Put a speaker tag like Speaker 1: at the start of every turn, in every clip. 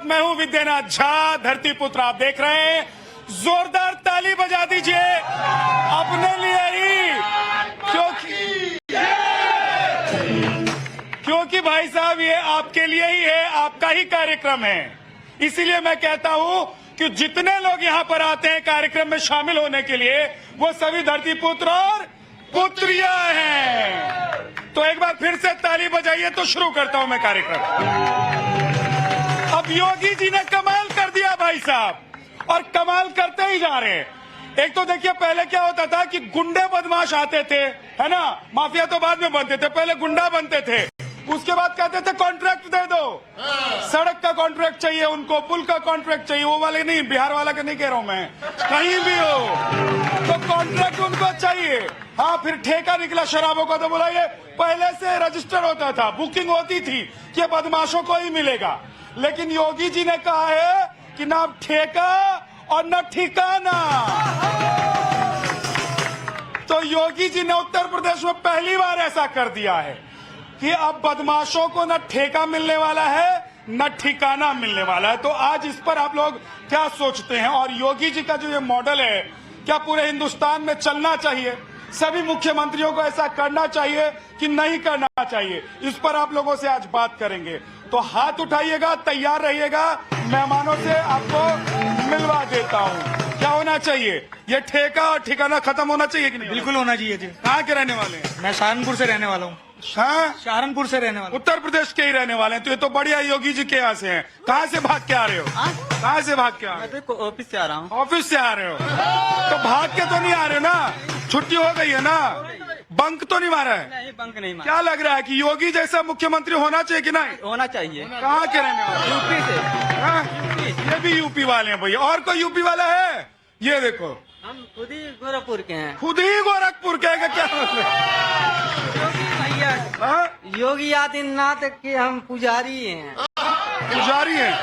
Speaker 1: साथ मैं हूं विद्यानाथ झा, धरती पुत्र आप देख रहे हैं। जोरदार ताली बजा दीजिए अपने लिए ही, क्योंकि भाई साहब ये आपके लिए ही है, आपका ही कार्यक्रम है। इसीलिए मैं कहता हूं कि जितने लोग यहां पर आते हैं कार्यक्रम में शामिल होने के लिए, वो सभी धरती पुत्र और पुत्रियां हैं। तो एक बार फिर से ताली बजाइए तो शुरू करता हूं मैं कार्यक्रम। अब योगी जी ने कमाल कर दिया भाई साहब, और कमाल करते ही जा रहे हैं। एक तो देखिए पहले क्या होता था कि गुंडे बदमाश आते थे, है ना, माफिया तो बाद में बनते थे, पहले गुंडा बनते थे। उसके बाद कहते थे कॉन्ट्रैक्ट दे दो, सड़क का कॉन्ट्रैक्ट चाहिए उनको, पुल का कॉन्ट्रैक्ट चाहिए, वो वाले नहीं, बिहार वाला का नहीं कह रहा हूं मैं, कहीं भी हो तो कॉन्ट्रैक्ट उनको चाहिए। हाँ, फिर ठेका निकला शराबों का, तो बोला ये पहले से रजिस्टर होता था, बुकिंग होती थी कि बदमाशों को ही मिलेगा। लेकिन योगी जी ने कहा है कि ना ठेका और न ठिकाना। तो योगी जी ने उत्तर प्रदेश में पहली बार ऐसा कर दिया है कि अब बदमाशों को न ठेका मिलने वाला है न ठिकाना मिलने वाला है। तो आज इस पर आप लोग क्या सोचते हैं? और योगी जी का जो ये मॉडल है, क्या पूरे हिंदुस्तान में चलना चाहिए? सभी मुख्यमंत्रियों को ऐसा करना चाहिए कि नहीं करना चाहिए? इस पर आप लोगों से आज बात करेंगे। तो हाथ उठाइएगा, तैयार रहिएगा, मेहमानों से आपको मिलवा देता हूँ। क्या होना चाहिए? ये ठेका और ठिकाना खत्म होना चाहिए कि नहीं?
Speaker 2: बिल्कुल होना चाहिए जी।
Speaker 1: कहाँ के रहने वाले हैं?
Speaker 2: मैं सहारनपुर से रहने वाला हूँ।
Speaker 1: हाँ,
Speaker 2: सहारनपुर से रहने वाला।
Speaker 1: उत्तर प्रदेश के ही रहने वाले हैं। तो ये तो बढ़िया योगी जी के यहाँ से हैं। कहाँ से भाग के आ रहे हो? कहाँ से भाग के आ रहे हो?
Speaker 2: मैं तो ऑफिस से आ रहा हूँ।
Speaker 1: ऑफिस से आ रहे हो तो भाग के तो नहीं आ रहे हो ना? छुट्टी हो गई है ना? बंक तो नहीं मारा है?
Speaker 2: नहीं, बंक नहीं मारा।
Speaker 1: क्या लग रहा है कि योगी जैसा मुख्यमंत्री होना चाहिए कि नहीं?
Speaker 2: होना चाहिए।
Speaker 1: कहाँ के रहने वाले?
Speaker 2: यूपी से।
Speaker 1: हाँ? ये भी यूपी वाले हैं भैया। और कोई यूपी वाला है? ये देखो,
Speaker 2: हम खुद ही गोरखपुर के हैं।
Speaker 1: खुद ही गोरखपुर के हैं, क्या मतलब?
Speaker 2: भैया,
Speaker 1: हाँ?
Speaker 2: योगी आदित्यनाथ के हम पुजारी हैं।
Speaker 1: पुजारी हैं?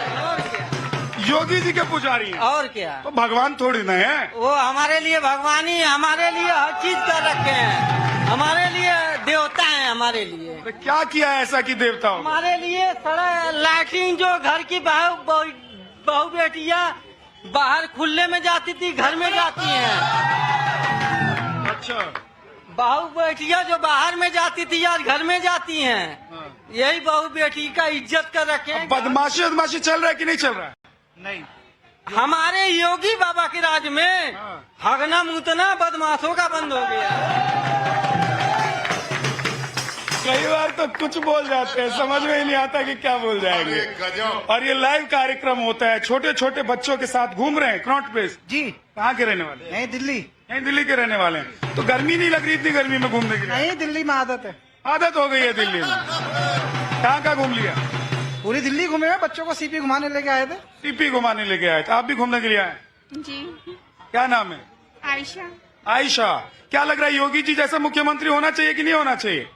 Speaker 1: योगी जी के पुजारी हैं?
Speaker 2: और क्या?
Speaker 1: तो भगवान थोड़ी ना है।
Speaker 2: वो हमारे लिए भगवान ही, हमारे लिए हर चीज कर रखे हैं, हमारे लिए देवता है। हमारे लिए
Speaker 1: तो क्या किया है ऐसा कि देवता हो?
Speaker 2: हमारे लिए सड़क, लाइटिंग, जो घर की बहू बेटियां बाहर खुले में जाती थी, घर में जाती हैं।
Speaker 1: अच्छा,
Speaker 2: बहू बेटियां जो बाहर में जाती थी यार घर में जाती हैं। यही बहू बेटी का इज्जत कर रखे हैं।
Speaker 1: बदमाशी बदमाशी चल रहा है कि नहीं चल रहा है?
Speaker 2: नहीं, हमारे योगी बाबा के राज में हगना मुतना बदमाशों का बंद हो गया।
Speaker 1: कई बार तो कुछ बोल जाते हैं, समझ में ही नहीं आता कि क्या बोल जाएंगे। और ये लाइव कार्यक्रम होता है, छोटे छोटे बच्चों के साथ घूम रहे हैं क्रॉट प्लेस
Speaker 2: जी।
Speaker 1: कहाँ के रहने वाले?
Speaker 2: नहीं, दिल्ली।
Speaker 1: यहीं दिल्ली के रहने वाले हैं। तो गर्मी नहीं लग रही इतनी गर्मी में घूमने के लिए?
Speaker 2: नहीं, दिल्ली में आदत है।
Speaker 1: आदत हो गई है दिल्ली में। कहाँ कहाँ घूम लिया?
Speaker 2: पूरी दिल्ली घूमे हैं, बच्चों को सीपी घुमाने लेके आए थे।
Speaker 1: सीपी घुमाने लेके आए थे, आप भी घूमने के लिए आए?
Speaker 3: जी।
Speaker 1: क्या नाम है?
Speaker 3: आयशा।
Speaker 1: आयशा, क्या लग रहा है योगी जी जैसा मुख्यमंत्री होना चाहिए कि नहीं होना चाहिए?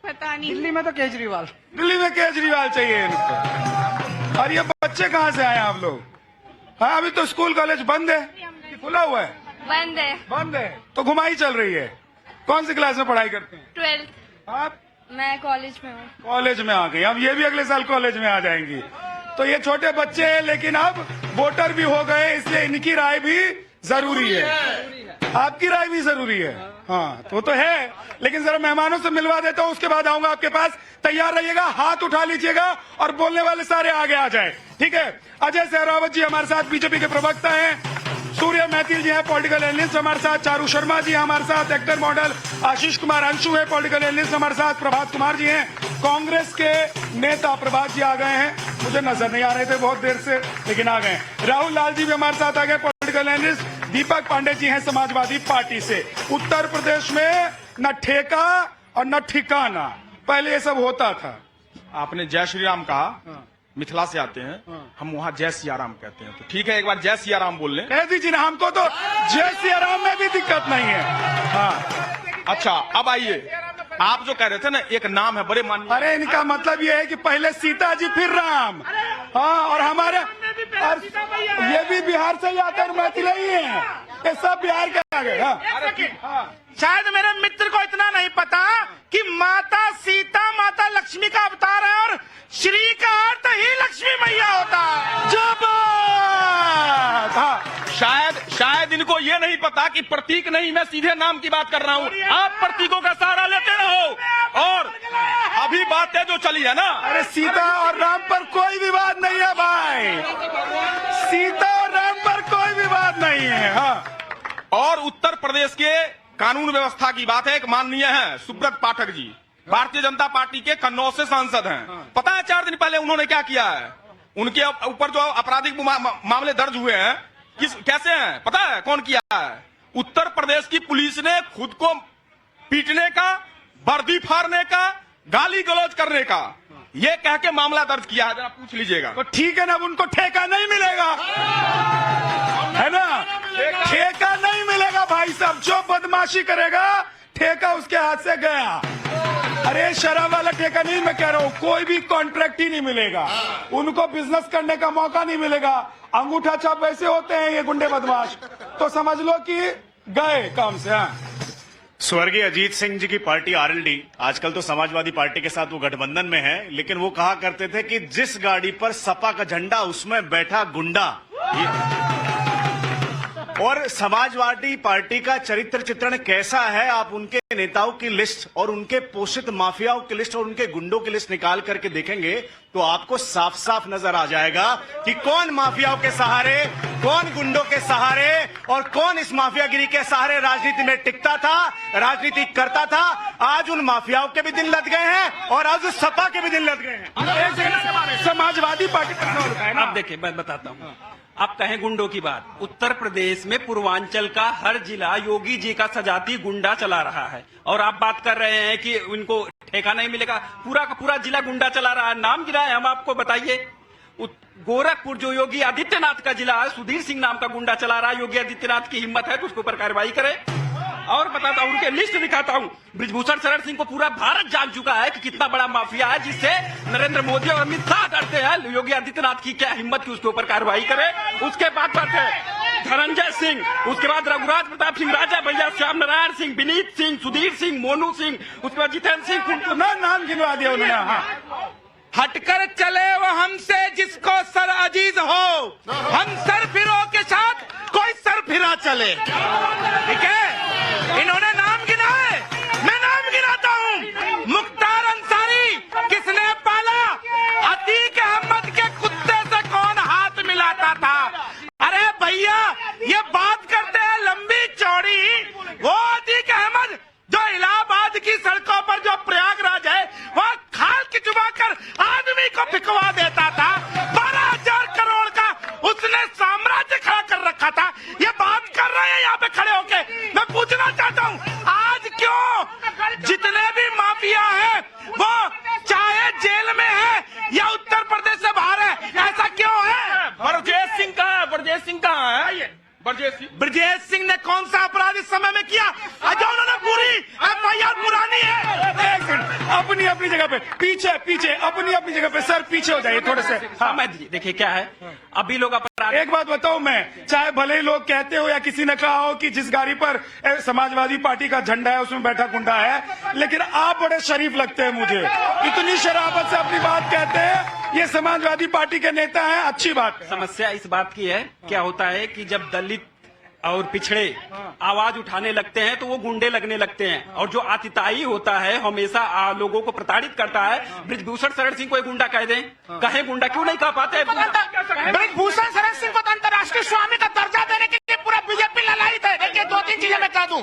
Speaker 3: पता नहीं।
Speaker 2: दिल्ली में तो केजरीवाल।
Speaker 1: दिल्ली में केजरीवाल चाहिए इनको। और ये बच्चे कहाँ से आए आप लोग? हाँ, अभी तो स्कूल कॉलेज बंद है कि खुला हुआ है?
Speaker 3: बंद है।
Speaker 1: बंद है तो घुमाई चल रही है। कौन सी क्लास में पढ़ाई करते हैं
Speaker 3: 12th।
Speaker 1: आप?
Speaker 3: मैं कॉलेज में हूँ।
Speaker 1: कॉलेज में आ गई, अब ये भी अगले साल कॉलेज में आ जाएंगी। तो ये छोटे बच्चे हैं लेकिन अब वोटर भी हो गए, इसलिए इनकी राय भी जरूरी है। आपकी राय भी जरूरी है। हाँ, तो है। लेकिन जरा मेहमानों से मिलवा देता हूँ, उसके बाद आऊंगा आपके पास। तैयार रहिएगा, हाथ उठा लीजिएगा और बोलने वाले सारे आगे आ जाए, ठीक है? अजय सहरावत जी हमारे साथ, बीजेपी के प्रवक्ता हैं। सूर्य मैथिल जी हैं, पॉलिटिकल एनालिस्ट हमारे साथ। चारू शर्मा जी हमारे साथ, एक्टर मॉडल। आशीष कुमार अंशु है, पॉलिटिकल एनालिस्ट हमारे साथ। प्रभात कुमार जी हैं, कांग्रेस के नेता। प्रभात जी आ गए हैं, मुझे नजर नहीं आ रहे थे बहुत देर से, लेकिन आ गए। राहुल लाल जी भी हमारे साथ आ गए, पॉलिटिकल एनालिस्ट। दीपक पांडे जी हैं, समाजवादी पार्टी से। उत्तर प्रदेश में न ठेका और न ठिकाना, पहले ये सब होता था।
Speaker 4: आपने जय श्री राम कहा, मिथिला से आते हैं, हम वहाँ जय सिया राम कहते हैं। तो ठीक है, एक बार जय सिया राम बोल लें।
Speaker 1: कह दीजिए ना, हमको तो जय सिया राम में भी दिक्कत नहीं है। हाँ,
Speaker 4: अच्छा, अब आइए, आप जो कह रहे थे ना, एक नाम है बड़े माननीय।
Speaker 1: अरे इनका मतलब ये है कि पहले सीता जी फिर राम। हाँ, और हमारे और ये भी बिहार से ही आते हैं, मैथिल ही हैं। ये सब बिहार के आ गए।
Speaker 4: शायद मेरे मित्र को इतना नहीं पता कि माता सीता माता लक्ष्मी का अवतार है और श्री का अर्थ ही लक्ष्मी मैया होता है।
Speaker 1: जब
Speaker 4: शायद इनको ये नहीं पता कि प्रतीक नहीं, मैं सीधे नाम की बात कर रहा हूँ। आप प्रतीकों का सहारा लेते रहो। और अभी बातें जो चली है ना,
Speaker 1: अरे सीता और राम पर कोई विवाद नहीं है भाई, सीता और राम पर कोई विवाद नहीं है। हाँ,
Speaker 4: और उत्तर प्रदेश के कानून व्यवस्था की बात है। एक माननीय है सुब्रत पाठक जी, भारतीय जनता पार्टी के कन्नौज से सांसद हैं। पता है 4 दिन पहले उन्होंने क्या किया है? उनके ऊपर जो आपराधिक मामले दर्ज हुए हैं, कैसे हैं पता है? कौन किया है? उत्तर प्रदेश की पुलिस ने खुद को पीटने का, वर्दी फाड़ने का, गाली गलौज करने का ये कह के मामला दर्ज किया है। जरा पूछ लीजिएगा।
Speaker 1: तो ठीक है ना, अब उनको ठेका नहीं मिलेगा, है ना? ठेका नहीं मिलेगा भाई साहब। जो बदमाशी करेगा ठेका उसके हाथ से गया। अरे शराब वाला ठेका नहीं, मैं कह रहा हूँ कोई भी कॉन्ट्रैक्ट ही नहीं मिलेगा उनको, बिजनेस करने का मौका नहीं मिलेगा। अंगूठा छाप वैसे होते हैं ये गुंडे बदमाश, तो समझ लो कि गए काम से। हाँ,
Speaker 5: स्वर्गीय अजीत सिंह जी की पार्टी आरएलडी आजकल तो समाजवादी पार्टी के साथ वो गठबंधन में है, लेकिन वो कहा करते थे कि जिस गाड़ी पर सपा का झंडा उसमें बैठा गुंडा। और समाजवादी पार्टी का चरित्र चित्रण कैसा है? आप उनके नेताओं की लिस्ट और उनके पोषित माफियाओं की लिस्ट और उनके गुंडों की लिस्ट निकाल करके देखेंगे तो आपको साफ साफ नजर आ जाएगा कि कौन माफियाओं के सहारे, कौन गुंडों के सहारे और कौन इस माफियागिरी के सहारे राजनीति में टिकता था, राजनीति करता था। आज उन माफियाओं के भी दिन लद गए हैं और आज उस सपा के भी दिन लद गए हैं।
Speaker 1: समाजवादी पार्टी पर
Speaker 2: अब देखिए मैं बताता हूँ, आप कहें गुंडों की बात, उत्तर प्रदेश में पूर्वांचल का हर जिला योगी जी का सजाती गुंडा चला रहा है। और आप बात कर रहे हैं कि उनको ठेका नहीं मिलेगा, पूरा का पूरा जिला गुंडा चला रहा है। नाम गिरा है, हम आपको बताइए। गोरखपुर जो योगी आदित्यनाथ का जिला है, सुधीर सिंह नाम का गुंडा चला रहा है। योगी आदित्यनाथ की हिम्मत है तो उसके ऊपर कार्रवाई करे। और बताता हूं, उनके लिस्ट दिखाता हूं। बृजभूषण शरण सिंह को पूरा भारत जान चुका है कि कितना बड़ा माफिया है, जिससे नरेंद्र मोदी और अमित शाह डरते हैं। योगी आदित्यनाथ की क्या हिम्मत की उसके ऊपर कार्रवाई करे। उसके बाद बात है धनंजय सिंह, उसके बाद रघुराज प्रताप सिंह राजा भैया, श्याम नारायण सिंह, विनीत सिंह, सुधीर सिंह, मोनू सिंह, उसके बाद जितेंद्र सिंह।
Speaker 1: नाम गिनवा दिया उन्होंने। हाँ,
Speaker 4: हटकर चले वो हमसे जिसको सर अजीज हो, हम सर फिरो के साथ कोई सर फिरा चले। ठीक है, इन्होंने नाम गिना है, मैं नाम गिनाता हूँ। मुख्तार अंसारी किसने पाला? अतीक अहमद के कुत्ते से कौन हाथ मिलाता था? अरे भैया ये बात करते हैं लंबी चौड़ी, वो अतीक अहमद जो इलाहाबाद की सड़कों पर जो प्रयागराज है वह खाल खिंचवा कर आदमी को फिकवा देता था। 12,000 करोड़ का उसने साम्राज्य खड़ा कर रखा था। ये बात कर रहे हैं यहाँ पे खड़े होके। मैं पूछना चाहता हूँ, आज क्यों जितने भी माफिया हैं वो चाहे जेल में है या उत्तर प्रदेश से बाहर है, ऐसा क्यों है? ब्रजेश सिंह कहाँ है? ब्रजेश सिंह कहाँ है? ब्रजेश सिंह ने कौन सा अपराध इस समय में किया जो उन्होंने पूरी एफआईआर पुरानी है?
Speaker 1: अपनी अपनी जगह पे, पीछे पीछे, अपनी अपनी जगह पे। सर पीछे हो जाइए थोड़े से। हाँ,
Speaker 2: देखिए क्या है, अभी लोग अपराध।
Speaker 1: एक बात बताऊं मैं, चाहे भले ही लोग कहते हो या किसी ने कहा हो कि जिस गाड़ी पर समाजवादी पार्टी का झंडा है उसमें बैठा गुंडा है, लेकिन आप बड़े शरीफ लगते हैं मुझे। इतनी शराबत से अपनी बात कहते हैं, ये समाजवादी पार्टी के नेता हैं, अच्छी बात है।
Speaker 2: समस्या इस बात की है, क्या होता है कि जब दलित और पिछड़े आवाज उठाने लगते हैं तो वो गुंडे लगने लगते हैं। और जो आतिताई होता है हमेशा लोगों को प्रताड़ित करता है। बृजभूषण शरण सिंह को एक गुंडा कह दें, कहे गुंडा क्यों नहीं कह पाते?
Speaker 4: बृजभूषण शरण सिंह को तो अंतर्राष्ट्रीय स्वामी का दर्जा देने के लिए पूरा बीजेपी ललायित है। देखिए 2-3 चीजें मैं कह दूं।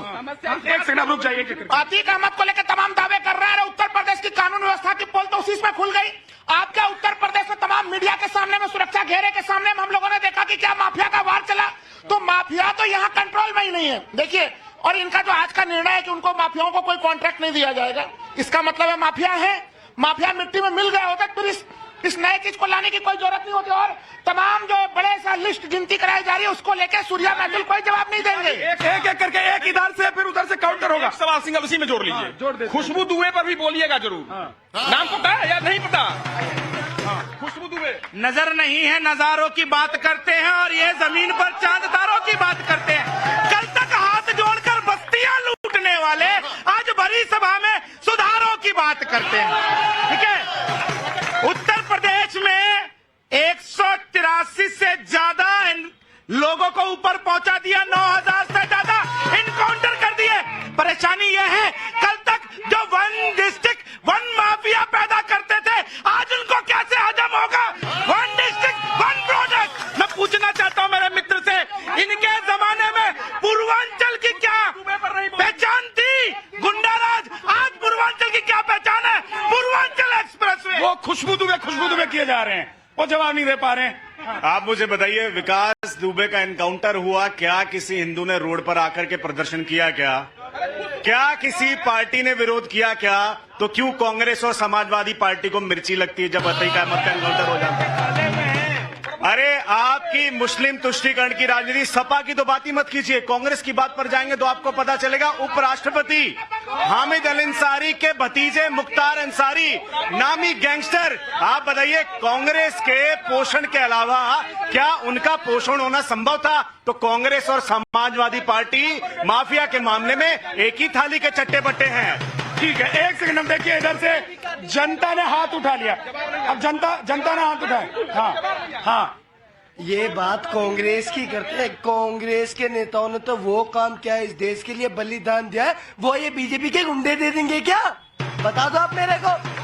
Speaker 1: एक सेकंड रुक जाइए।
Speaker 4: अतीक अहमद को लेकर तमाम दावे कर रहा है। उत्तर प्रदेश की कानून व्यवस्था की पोल तो उसी में खुल गई। आपके उत्तर प्रदेश में तमाम मीडिया के सामने में, सुरक्षा घेरे के सामने में हम लोगों ने देखा कि क्या माफिया का वार चला। तो माफिया तो यहाँ कंट्रोल में ही नहीं है। देखिए, और इनका जो आज का निर्णय है कि उनको माफियाओं को कोई कॉन्ट्रैक्ट नहीं दिया जाएगा, इसका मतलब है माफिया है, माफिया मिट्टी में मिल गया होता, फिर इस नए चीज को लाने की कोई जरूरत नहीं होती। और तमाम जो बड़े सा लिस्ट गिनती कराई जा रही है उसको लेकर सूर्या महतुल कोई जवाब नहीं देंगे।
Speaker 1: एक एक करके, एक इधर से फिर उधर से काउंटर होगा।
Speaker 4: सवाल सिंह उसी में जोड़ लीजिए। जोड़ दे। खुशबू दुबे पर भी बोलिएगा जरूर। नाम पता है या नहीं पता? खुशबू दुबे नजर नहीं है, नजारों की बात करते हैं और ये जमीन पर चांद तारों की बात करते हैं। बात करते हैं, ठीक है। उत्तर प्रदेश में 183 से ज्यादा लोगों को ऊपर पहुंचा दिया, 9000 से ज्यादा इनकाउंटर कर दिए। परेशानी यह है, कल तक जो वन डिस्ट्रिक्ट वन माफिया पैदा करते थे, आज उनको कैसे हजम होगा? One district one product. मैं पूछना चाहता हूं मेरे मित्र से, इनके जमाने में पूर्वांचल की क्या पहचान थी? गुंडाराज। आज पूर्वांचल की क्या पहचान है? Purvanchal express way.
Speaker 1: वो खुशबू दुबे किए जा रहे हैं, वो जवाब नहीं दे पा रहे हैं।
Speaker 5: आप मुझे बताइए, विकास दुबे का एनकाउंटर हुआ, क्या किसी हिंदू ने रोड पर आकर के प्रदर्शन किया? क्या किसी पार्टी ने विरोध किया? क्या तो क्यों कांग्रेस और समाजवादी पार्टी को मिर्ची लगती है जब अतीक अहमद का एनकाउंटर हो जाता है? अरे आपकी मुस्लिम तुष्टीकरण की राजनीति, सपा की तो बात ही मत कीजिए, कांग्रेस की बात पर जाएंगे तो आपको पता चलेगा। उपराष्ट्रपति हामिद अल अंसारी के भतीजे मुख्तार अंसारी, नामी गैंगस्टर। आप बताइए, कांग्रेस के पोषण के अलावा क्या उनका पोषण होना संभव था? तो कांग्रेस और समाजवादी पार्टी माफिया के मामले में एक ही थाली के चट्टे बट्टे हैं।
Speaker 1: ठीक है, एक सेकंड, हम देखिए इधर से जनता ने हाथ उठा लिया। अब जनता ने हाथ उठाया। हाँ,
Speaker 6: ये बात कांग्रेस की करते हैं। कांग्रेस के नेताओं ने तो वो काम किया है, इस देश के लिए बलिदान दिया है, वो ये बीजेपी के गुंडे दे देंगे क्या? बता दो आप मेरे को।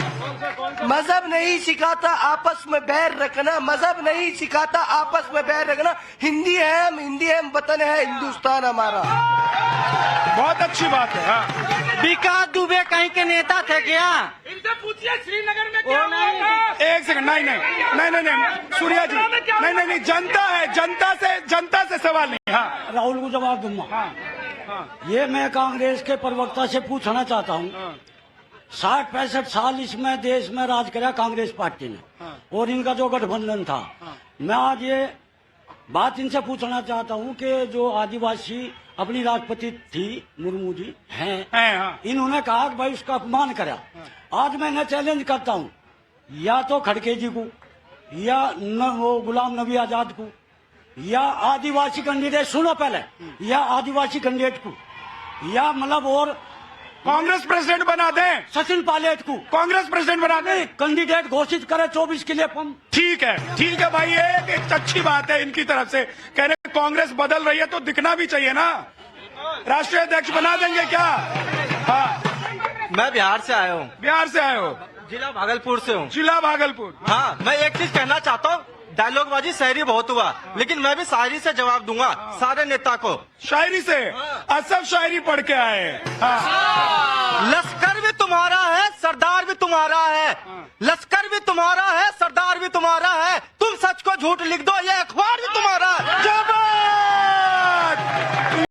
Speaker 6: मजहब नहीं सिखाता आपस में बैर रखना, मजहब नहीं सिखाता आपस में बैर रखना। हिंदी है हम, वतन है हिंदुस्तान हमारा।
Speaker 1: बहुत अच्छी बात है। हाँ।
Speaker 7: विकास दुबे कहीं के नेता थे क्या?
Speaker 4: इनसे पूछिए श्रीनगर में क्या हुआ था?
Speaker 1: एक सेकंड, नहीं, सूर्या जी, नहीं, जनता से सवाल नहीं। हाँ,
Speaker 7: राहुल को जवाब दूंगा। ये मैं कांग्रेस के प्रवक्ता से पूछना चाहता हूँ। 60-65 साल इसमें देश में राज किया कांग्रेस पार्टी ने, और इनका जो गठबंधन था। मैं आज ये बात इनसे पूछना चाहता हूँ कि जो आदिवासी अपनी राष्ट्रपति थी मुर्मू जी हैं,
Speaker 1: हाँ।
Speaker 7: इन्होंने कहा कि भाई उसका अपमान करा। आज मैं इन्हें चैलेंज करता हूँ, या तो खड़गे जी को, या वो गुलाम नबी आजाद को, या आदिवासी कैंडिडेट, सुनो पहले, या आदिवासी कैंडिडेट को, या मतलब और
Speaker 1: कांग्रेस प्रेसिडेंट बना दें,
Speaker 7: सचिन पायलट को
Speaker 1: कांग्रेस प्रेसिडेंट बना दें,
Speaker 7: कैंडिडेट घोषित करे 24 के लिए।
Speaker 1: ठीक है भाई, ये एक अच्छी बात है इनकी तरफ से। कह रहे कांग्रेस बदल रही है तो दिखना भी चाहिए ना। राष्ट्रीय अध्यक्ष बना देंगे क्या? हाँ,
Speaker 8: मैं बिहार से आया हूँ।
Speaker 1: बिहार से आए हो?
Speaker 8: जिला भागलपुर से हूँ।
Speaker 1: जिला भागलपुर।
Speaker 8: हाँ, मैं एक चीज कहना चाहता हूँ, डायलॉगबाजी शायरी बहुत हुआ, लेकिन मैं भी शायरी से जवाब दूंगा सारे नेता को।
Speaker 1: शायरी से? असफ शायरी पढ़ के आए। हाँ।
Speaker 8: लश्कर भी तुम्हारा है, सरदार भी तुम्हारा है। लश्कर भी तुम्हारा है, सरदार भी तुम्हारा है। तुम सच को झूठ लिख दो, ये अखबार भी तुम्हारा है।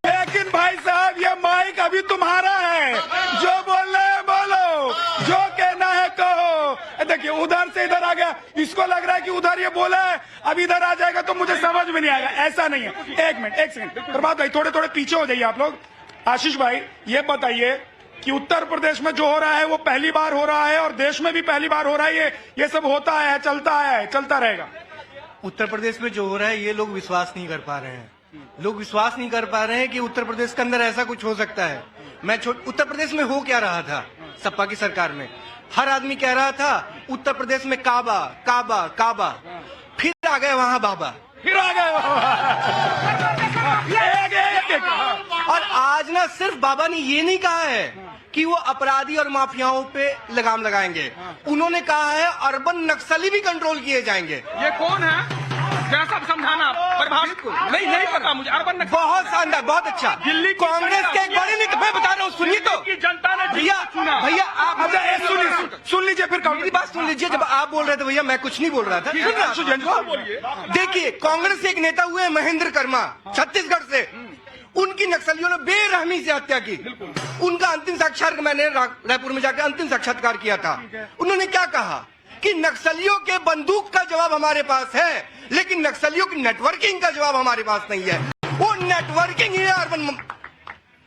Speaker 1: लेकिन भाई साहब, ये माइक अभी तुम्हारा है, जो बोलना है बोलो, जो कहना है कहो। देखिए, उधर से इधर आ गया, इसको लग रहा है कि उधर ये बोला है, अब इधर आ जाएगा तो मुझे समझ में नहीं आएगा। ऐसा नहीं है। एक मिनट, एक सेकंड, प्रभात भाई थोड़े पीछे हो जाइए आप लोग। आशीष भाई, ये बताइए कि उत्तर प्रदेश में जो हो रहा है वो पहली बार हो रहा है और देश में भी पहली बार हो रहा है। ये सब होता है, चलता है, चलता रहेगा।
Speaker 6: उत्तर प्रदेश में जो हो रहा है, ये लोग विश्वास नहीं कर पा रहे हैं। लोग विश्वास नहीं कर पा रहे हैं कि उत्तर प्रदेश के अंदर ऐसा कुछ हो सकता है। उत्तर प्रदेश में हो क्या रहा था? सपा की सरकार में हर आदमी कह रहा था उत्तर प्रदेश में काबा काबा काबा, फिर आ गए वहां बाबा,
Speaker 1: फिर आ गए।
Speaker 6: और आज ना सिर्फ बाबा ने ये नहीं कहा है कि वो अपराधी और माफियाओं पे लगाम लगाएंगे, उन्होंने कहा है अर्बन नक्सली भी कंट्रोल किए जाएंगे।
Speaker 4: ये कौन है? जरा सब समझाना प्रभावित को। नहीं पता मुझे। अर्बन
Speaker 6: बहुत शानदार, बहुत अच्छा।
Speaker 4: दिल्ली
Speaker 6: कांग्रेस के एक बड़े नेता, मैं बता रहा हूँ, सुनिए तो।
Speaker 4: की जनता ने
Speaker 6: भैया आप
Speaker 1: सुन लीजिए, फिर
Speaker 6: मेरी बात सुन लीजिए। जब आप बोल रहे थे भैया, मैं कुछ नहीं बोल रहा था। देखिए, कांग्रेस के एक नेता हुए महेंद्र कर्मा, छत्तीसगढ़ से। उनकी नक्सलियों ने बेरहमी से हत्या की। उनका अंतिम साक्षात्कार मैंने रायपुर में जाकर अंतिम साक्षात्कार किया था। उन्होंने क्या कहा कि नक्सलियों के बंदूक का जवाब हमारे पास है, लेकिन नक्सलियों की नेटवर्किंग का जवाब हमारे पास नहीं है। वो नेटवर्किंग ही है,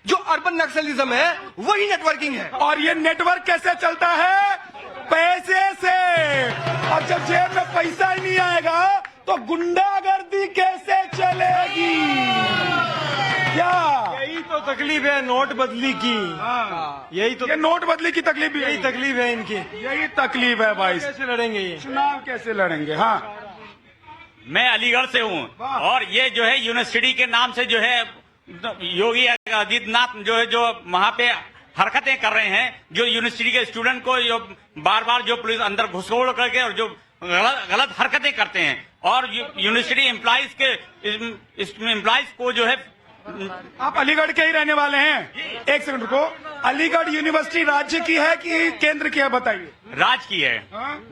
Speaker 6: जो अर्बन नक्सलिज्म है वही नेटवर्किंग है।
Speaker 1: और ये नेटवर्क कैसे चलता है? पैसे से। और जब जेब में पैसा ही नहीं आएगा तो गुंडागर्दी कैसे चलेगी? क्या?
Speaker 8: यही तो तकलीफ है नोट बदली की। यही तो
Speaker 1: ये नोट बदली की तकलीफ भी
Speaker 8: यही तकलीफ है इनकी।
Speaker 1: यही तकलीफ है भाई।
Speaker 8: कैसे लड़ेंगे ये?
Speaker 1: चुनाव कैसे लड़ेंगे? हाँ,
Speaker 2: मैं अलीगढ़ से हूँ और ये जो है यूनिवर्सिटी के नाम से जो है योगी आदित्यनाथ जो है जो वहाँ पे हरकतें कर रहे हैं, जो यूनिवर्सिटी के स्टूडेंट को जो बार बार जो पुलिस अंदर घुसखोर करके और जो गलत हरकतें करते हैं और यूनिवर्सिटी एम्प्लॉइज के एम्प्लॉइज को जो है।
Speaker 1: आप अलीगढ़ के ही रहने वाले हैं? एक सेकंड रुको, अलीगढ़ यूनिवर्सिटी राज्य की है कि केंद्र की है बताइए?
Speaker 2: राज की है,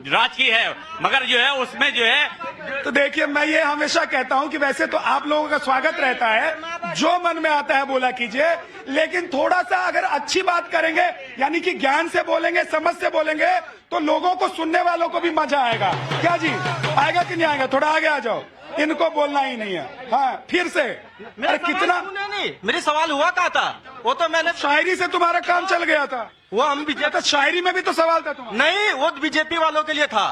Speaker 2: राज की है, मगर जो है उसमें जो है।
Speaker 1: तो देखिए, मैं ये हमेशा कहता हूं कि वैसे तो आप लोगों का स्वागत रहता है, जो मन में आता है बोला कीजिए, लेकिन थोड़ा सा अगर अच्छी बात करेंगे, यानी कि ज्ञान से बोलेंगे, समझ से बोलेंगे, तो लोगों को, सुनने वालों को भी मजा आएगा। क्या जी, आएगा कि नहीं आएगा? थोड़ा आगे आ जाओ, इनको बोलना ही नहीं है। हाँ, फिर से। अरे कितना,
Speaker 8: नहीं मेरे सवाल हुआ क्या था? वो तो मैंने
Speaker 1: शायरी से तुम्हारा काम चल गया था।
Speaker 8: वो हम बीजेपी
Speaker 1: तो शायरी में भी तो सवाल था तुम्हारा।
Speaker 8: नहीं, वो बीजेपी वालों के लिए था।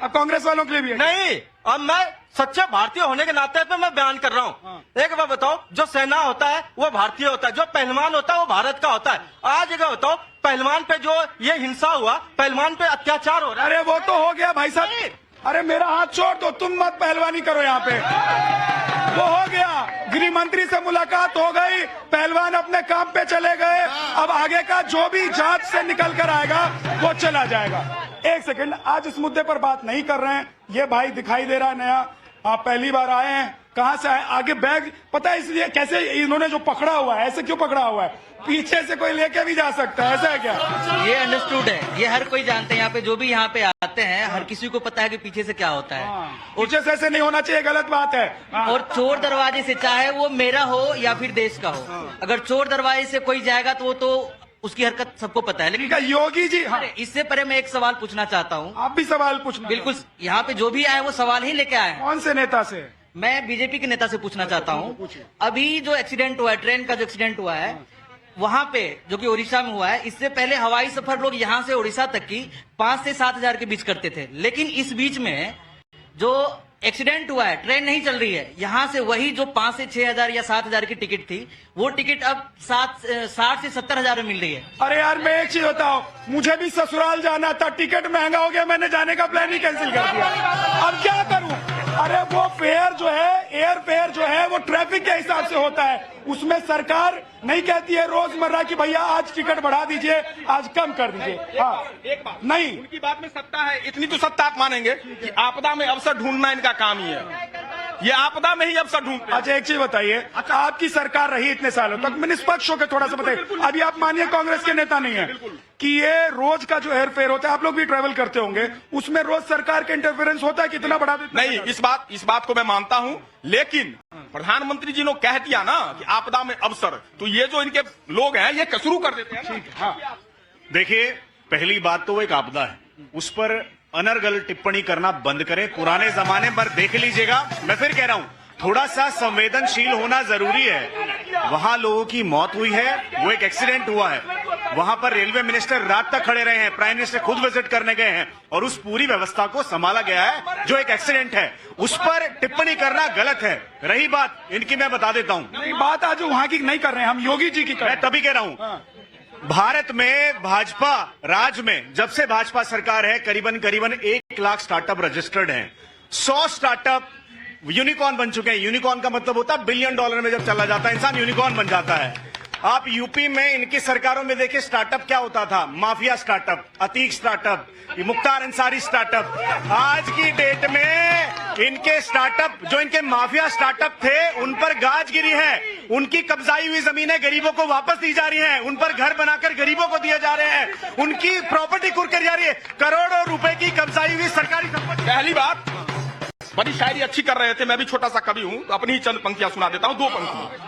Speaker 1: अब कांग्रेस वालों के लिए भी है?
Speaker 8: नहीं, अब मैं सच्चे भारतीय होने के नाते पे मैं बयान कर रहा हूँ। एक बात बताओ, जो सेना होता है वो भारतीय होता है, जो पहलवान होता है वो भारत का होता है। आज एक बताओ, पहलवान पे जो ये हिंसा हुआ, पहलवान पे अत्याचार हो रहा है।
Speaker 1: अरे वो तो हो गया भाई साहब। अरे मेरा हाथ छोड़ दो, तुम मत पहलवानी करो यहाँ पे। वो हो गया, गृह मंत्री से मुलाकात हो गई, पहलवान अपने काम पे चले गए। अब आगे का जो भी जांच से निकल कर आएगा वो चला जाएगा। एक सेकंड, आज इस मुद्दे पर बात नहीं कर रहे हैं। ये भाई दिखाई दे रहा है नया, आप पहली बार आए हैं, कहाँ से आए? आगे बैग पता है इसलिए कैसे इन्होंने जो पकड़ा हुआ है, ऐसे क्यों पकड़ा हुआ है? पीछे से कोई लेके भी जा सकता है, ऐसा है क्या?
Speaker 9: ये अंडरस्टूड है, ये हर कोई जानते हैं। यहाँ पे जो भी यहाँ पे आते हैं, हर किसी को पता है कि पीछे से क्या होता है।
Speaker 1: पीछे से ऐसे नहीं होना चाहिए, गलत बात है।
Speaker 9: और चोर दरवाजे से, चाहे वो मेरा हो या फिर देश का हो, अगर चोर दरवाजे से कोई जाएगा तो वो तो उसकी हरकत सबको पता है। लेकिन
Speaker 1: योगी जी, हाँ,
Speaker 9: इससे पहले मैं एक सवाल पूछना चाहता हूँ।
Speaker 1: आप भी सवाल पूछना?
Speaker 9: बिल्कुल, यहाँ पे जो भी आए वो सवाल ही लेके आए हैं।
Speaker 1: कौन से नेता से?
Speaker 9: मैं बीजेपी के नेता से पूछना चाहता हूँ। अभी जो एक्सीडेंट हुआ है, ट्रेन का जो एक्सीडेंट हुआ है वहां पे, जो कि उड़ीसा में हुआ है, इससे पहले हवाई सफर लोग यहाँ से उड़ीसा तक की 5 से 7 हजार के बीच करते थे। लेकिन इस बीच में जो एक्सीडेंट हुआ है, ट्रेन नहीं चल रही है, यहाँ से वही जो 5 से 6 हजार या 7 हजार की टिकट थी, वो टिकट अब 60 से 70 हजार में मिल रही है।
Speaker 1: अरे यार, मैं एक चीज बताओ, मुझे भी ससुराल जाना था, टिकट महंगा हो गया, मैंने जाने का प्लान ही कैंसिल कर दिया। अब क्या करूं? अरे वो फेयर जो है, एयर फेयर जो है, वो ट्रैफिक के हिसाब से होता है। उसमें सरकार नहीं कहती है रोजमर्रा की भैया आज टिकट बढ़ा दीजिए, आज कम कर दीजिए। हाँ,
Speaker 4: एक बात
Speaker 1: नहीं,
Speaker 4: उनकी बात में सत्ता है, इतनी तो सत्ता आप मानेंगे कि आपदा में अवसर ढूंढना इनका काम ही है। ये आपदा में ही अवसर ढूंढते हैं।
Speaker 1: अच्छा एक चीज बताइए, आपकी सरकार रही इतने सालों तक, मैं निष्पक्ष होकर थोड़ा सा बताइए, अभी आप मानिए कांग्रेस के नेता नहीं है कि ये रोज का जो एयर फेयर होता है, आप लोग भी ट्रेवल करते होंगे, उसमें रोज सरकार के इंटरफेरेंस होता है, कितना बढ़ा देते?
Speaker 4: नहीं, इस बात को मैं मानता हूं, लेकिन प्रधानमंत्री जी ने कह दिया ना कि आपदा में अवसर, तो ये जो इनके लोग हैं ये शुरू कर देते हैं। ठीक है, हाँ।
Speaker 5: देखिए, पहली बात तो वो एक आपदा है, उस पर अनर्गल टिप्पणी करना बंद करें। पुराने जमाने पर देख लीजिएगा, मैं फिर कह रहा हूं, थोड़ा सा संवेदनशील होना जरूरी है। वहां लोगों की मौत हुई है, वो एक एक्सीडेंट हुआ है, वहां पर रेलवे मिनिस्टर रात तक खड़े रहे हैं, प्राइम मिनिस्टर खुद विजिट करने गए हैं, और उस पूरी व्यवस्था को संभाला गया है जो एक एक्सीडेंट है, उस पर टिप्पणी करना गलत है। रही बात इनकी, मैं बता देता हूं,
Speaker 1: नहीं, बात आज वहां की नहीं कर रहे हैं, हम योगी जी की कर रहे
Speaker 5: मैं तभी कह रहा हूं, भारत में भाजपा राज में जब से भाजपा सरकार है, करीबन 1 लाख स्टार्टअप रजिस्टर्ड हैं। 100 स्टार्टअप यूनिकॉर्न बन चुके हैं। यूनिकॉर्न का मतलब होता है $1 बिलियन में जब चला जाता है इंसान, यूनिकॉर्न बन जाता है। आप यूपी में इनकी सरकारों में देखिए स्टार्टअप क्या होता था, mafia startup, Atiq startup, Mukhtar Ansari startup. आज की डेट में इनके स्टार्टअप, जो इनके माफिया स्टार्टअप थे, उन पर गाज गिरी है, उनकी कब्जाई हुई जमीनें गरीबों को वापस दी जा रही हैं, उन पर घर बनाकर गरीबों को दिए जा रहे हैं, उनकी प्रॉपर्टी कुर्क कर जा रही है, करोड़ों रुपए की कब्जाई हुई सरकारी संपत्ति।
Speaker 4: पहली बात, बड़ी शायरी अच्छी कर रहे थे, मैं भी छोटा सा कवि हूं, अपनी ही चंद पंक्तियां सुना देता हूं।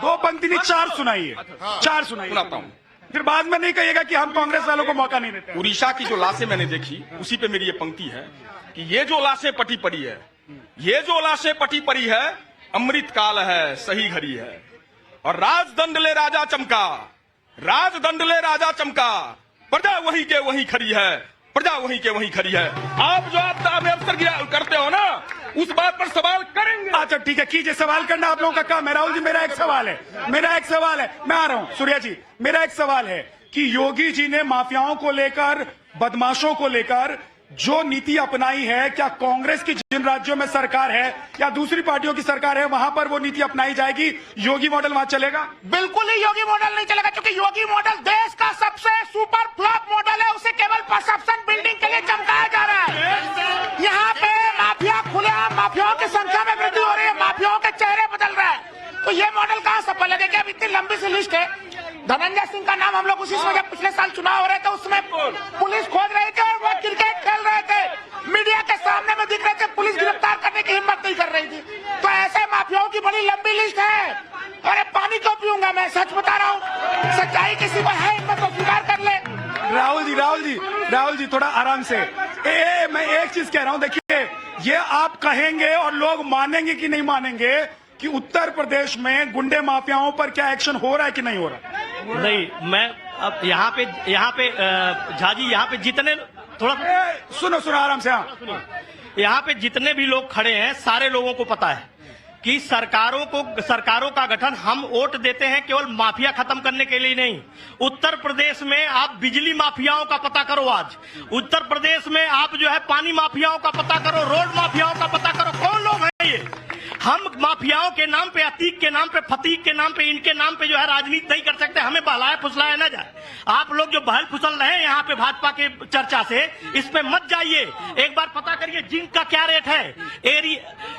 Speaker 4: 2 पंक्ति
Speaker 1: नहीं, 4 सुनाइए, 4 सुनाइए,
Speaker 4: सुनाता हूं,
Speaker 1: फिर बाद में नहीं कहिएगा कि हम कांग्रेस वालों को मौका नहीं देते।
Speaker 4: उड़ीसा की जो लाशें मैंने देखी, उसी पे मेरी ये पंक्ति है कि ये जो लाशें पटी पड़ी है, ये जो लाशें पटी पड़ी है, अमृत काल है, सही घड़ी है, और राजदंड ले राजा चमका, राजदंड ले राजा चमका, प्रजा वहीं के वहीं खड़ी है, प्रजा वहीं के वहीं खड़ी है। आप जो में अवसर करते हो ना, उस बात पर सवाल करेंगे।
Speaker 1: अच्छा ठीक है, कीजिए, सवाल करना आप लोगों का काम है। राहुल जी, मेरा एक सवाल है, मैं आ रहा हूं। सूर्या जी, मेरा एक सवाल है कि योगी जी ने माफियाओं को लेकर, बदमाशों को लेकर जो नीति अपनाई है, क्या कांग्रेस की जिन राज्यों में सरकार है या दूसरी पार्टियों की सरकार है, वहां पर वो नीति अपनाई जाएगी? योगी मॉडल वहां चलेगा?
Speaker 4: बिल्कुल ही योगी मॉडल नहीं चलेगा, क्योंकि योगी मॉडल देश का सबसे सुपर फ्लॉप मॉडल है। उसे केवल परसेप्शन बिल्डिंग के लिए चमकाया जा रहा है। यहाँ पे माफिया खुलेआम, माफियाओं की संख्या में वृद्धि हो रही है, माफियाओं के चेहरे बदल रहे हैं। तो ये मॉडल कहाँ सफल है? देखिए, अब इतनी लंबी सी लिस्ट है। धनंजय सिंह का नाम हम लोग उसी समय, जब पिछले साल चुनाव हो रहे थे, उसमें पुलिस खोज रही थी और वो क्रिकेट खेल रहे थे, मीडिया के सामने में दिख रहे थे, पुलिस गिरफ्तार करने की हिम्मत नहीं कर रही थी। तो ऐसे माफियाओं की बड़ी लंबी लिस्ट है। अरे पानी क्यों पीऊंगा, मैं सच बता रहा हूँ। सच्चाई किसी पर है, हिम्मत तो स्वीकार कर ले।
Speaker 1: राहुल जी थोड़ा आराम से। मैं एक चीज कह रहा हूं, देखिए, ये आप कहेंगे और लोग मानेंगे कि नहीं मानेंगे कि उत्तर प्रदेश में गुंडे माफियाओं पर क्या एक्शन हो रहा है कि नहीं हो रहा?
Speaker 8: नहीं, मैं अब यहाँ पे झा जी, यहाँ पे जितने थोड़ा
Speaker 1: सुनो आराम से। हाँ,
Speaker 8: यहाँ पे जितने भी लोग खड़े हैं, सारे लोगों को पता है कि सरकारों का गठन हम वोट देते हैं केवल माफिया खत्म करने के लिए नहीं। उत्तर प्रदेश में आप बिजली माफियाओं का पता करो, आज उत्तर प्रदेश में आप जो है पानी माफियाओं का पता करो, रोड माफियाओं का पता करो, कौन लोग हैं ये? हम माफियाओं के नाम पे, अतीक के नाम पे, फतीक के नाम पे, इनके नाम पे जो है राजनीति नहीं कर सकते। हमें बहलाया फुसलाया न जाए। आप लोग जो बहल फुसल रहे हैं यहाँ पे भाजपा के चर्चा से, इस पे मत जाइए। एक बार पता करिए जिंक का क्या रेट है,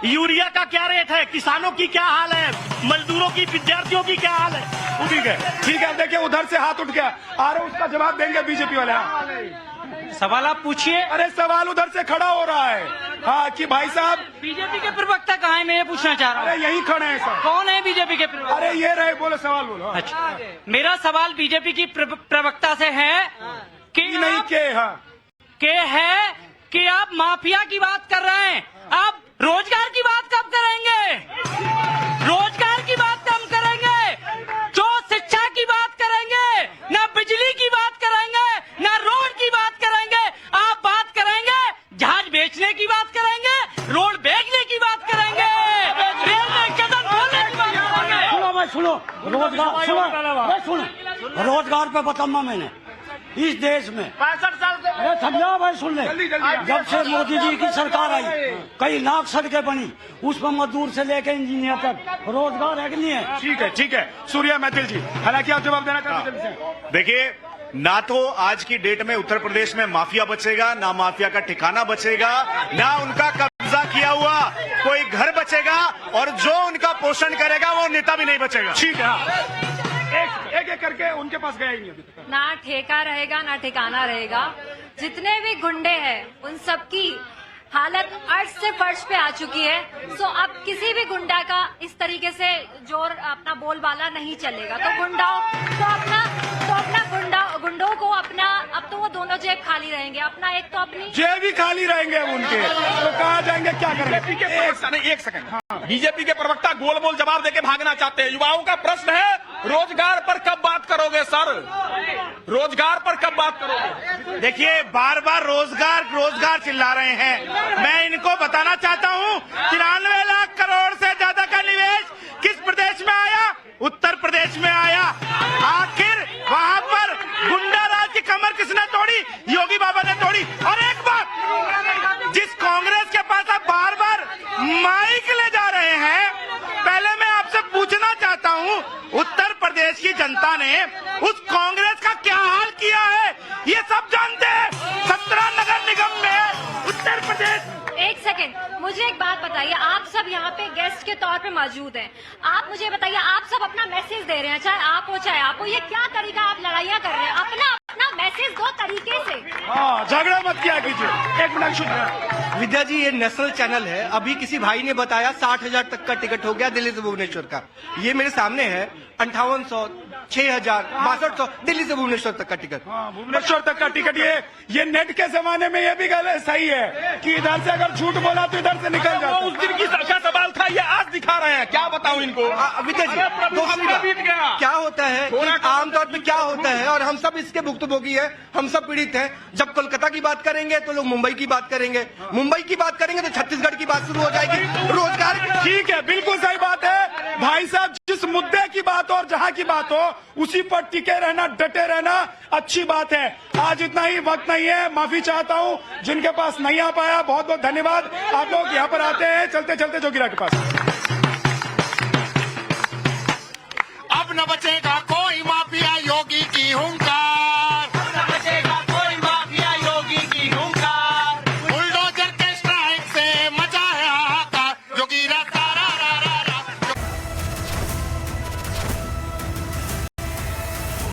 Speaker 8: यूरिया का क्या रेट है, किसानों की क्या हाल है, मजदूरों की, विद्यार्थियों की क्या हाल है।
Speaker 1: ठीक है, देखिए उधर से हाथ उठ गया, आ रहे, उसका जवाब देंगे बीजेपी वाले।
Speaker 2: सवाल आप पूछिए।
Speaker 1: अरे सवाल उधर से खड़ा हो रहा है, हाँ, कि भाई साहब
Speaker 2: बीजेपी के प्रवक्ता कहाँ है, मैं ये पूछना चाह रहा हूँ।
Speaker 1: अरे यहीं खड़े हैं सर।
Speaker 2: कौन है बीजेपी के प्रवक्ता?
Speaker 1: अरे ये रहे, बोलो सवाल बोलो।
Speaker 2: अच्छा, मेरा सवाल बीजेपी की प्रवक्ता से है कि
Speaker 1: नहीं के
Speaker 2: है कि आप माफिया की बात कर रहे हैं, आप रोजगार की बात कब करेंगे? रोजगार की बात कब करेंगे? जो शिक्षा की बात करेंगे, ना बिजली की बात करेंगे, ना रोड की बात करेंगे। आप बात करेंगे जहाज बेचने की बात करेंगे, रोड बेचने की बात करेंगे, रेलवे स्टेशन खोलने की बात करेंगे।
Speaker 7: सुनो रोजगार पे बताऊंगा मैंने इस देश में 65 साल से। अरे समझा भाई, सुन ले। जब से मोदी जी की सरकार आई, कई लाख सड़कें बनी, उसमें मजदूर से लेकर इंजीनियर तक रोजगार है कि नहीं है?
Speaker 1: ठीक है सूर्या मैथिल जी, हालांकि आप जवाब देना चाहते हैं।
Speaker 5: देखिए, ना तो आज की डेट में उत्तर प्रदेश में माफिया बचेगा, ना माफिया का ठिकाना बचेगा, ना उनका कब्जा किया हुआ कोई घर बचेगा, और जो उनका पोषण करेगा वो नेता भी नहीं बचेगा।
Speaker 1: ठीक है, एक करके उनके पास गया ही नहीं अभी तक।
Speaker 3: ना ठेका रहेगा ना ठिकाना रहेगा। जितने भी गुंडे हैं उन सबकी हालत अर्श से फर्श पे आ चुकी है। सो अब किसी भी गुंडा का इस तरीके से जोर अपना बोलबाला नहीं चलेगा। तो गुंडों को अपना, अब तो वो दोनों जेब खाली रहेंगे, अपना एक तो अपनी
Speaker 1: जेब ही खाली रहेंगे उनके, तो कहाँ जाएंगे, क्या करेंगे?
Speaker 4: एक सेकंड, हाँ, बीजेपी के प्रवक्ता गोल बोल जवाब देके भागना चाहते हैं। युवाओं का प्रश्न है, रोजगार पर कब बात करोगे सर? रोजगार पर कब बात करोगे?
Speaker 5: देखिए, बार बार रोजगार चिल्ला रहे हैं। मैं इनको बताना चाहता हूं, 93 लाख करोड़ से ज्यादा का निवेश किस प्रदेश में आया? उत्तर प्रदेश में आया। आखिर वहां पर गुंडा राज की कमर किसने तोड़ी? योगी बाबा ने तोड़ी। और एक बात, जिस कांग्रेस के पास आप बार बार माइक ले जा रहे हैं, पहले मैं आपसे पूछना चाहता हूं, उत्तर प्रदेश की जनता ने उस कांग्रेस का क्या हाल किया है ये सब जानते हैं। 17 नगर निगम में उत्तर प्रदेश।
Speaker 3: एक सेकंड, मुझे एक बात बताइए, आप सब यहाँ पे गेस्ट के तौर पे मौजूद हैं। आप मुझे बताइए, आप सब अपना मैसेज दे रहे हैं, चाहे आप हो चाहे आप हो, ये क्या तरीका आप लड़ाइयाँ कर रहे हैं? अपना मैसेज दो तरीके से।
Speaker 1: हाँ, झगड़ा मत किया कीजिए। एक मिनट शुक्रिया।
Speaker 6: विद्या जी, ये नेशनल चैनल है। अभी किसी भाई ने बताया 60,000 तक का टिकट हो गया दिल्ली से भुवनेश्वर का। ये मेरे सामने है 5800, 6000, 6200 दिल्ली से भुवनेश्वर तक का टिकट।
Speaker 1: हाँ, भुवनेश्वर तक का टिकट। ये नेट के जमाने में ये भी गलत सही है कि इधर से अगर झूठ बोला तो इधर से निकल जाता।
Speaker 4: उस दिन की क्या सवाल था, ये आज दिखा रहे हैं, क्या बताऊं इनको?
Speaker 6: विद्या जी,
Speaker 4: बीत गया।
Speaker 6: क्या होता है कि आमतौर पे क्या होता है और हम सब इसके भुक्तभोगी है, हम सब पीड़ित हैं। जब कोलकाता की बात करेंगे तो लोग मुंबई की बात करेंगे, मुंबई की बात करेंगे तो छत्तीसगढ़ की बात शुरू हो जाएगी। रोजगार
Speaker 1: ठीक है, बिल्कुल सही बात है भाई साहब। जिस मुद्दे की बात हो और जहां की बात हो उसी पर टिके रहना, डटे रहना अच्छी बात है। आज इतना ही, वक्त नहीं है, माफी चाहता हूं जिनके पास नहीं आ पाया। बहुत बहुत धन्यवाद। आप लोग यहां पर आते हैं, चलते चलते जोगिरा के पास।
Speaker 10: अब न बचेगा कोई माफिया, योगी की हुंकार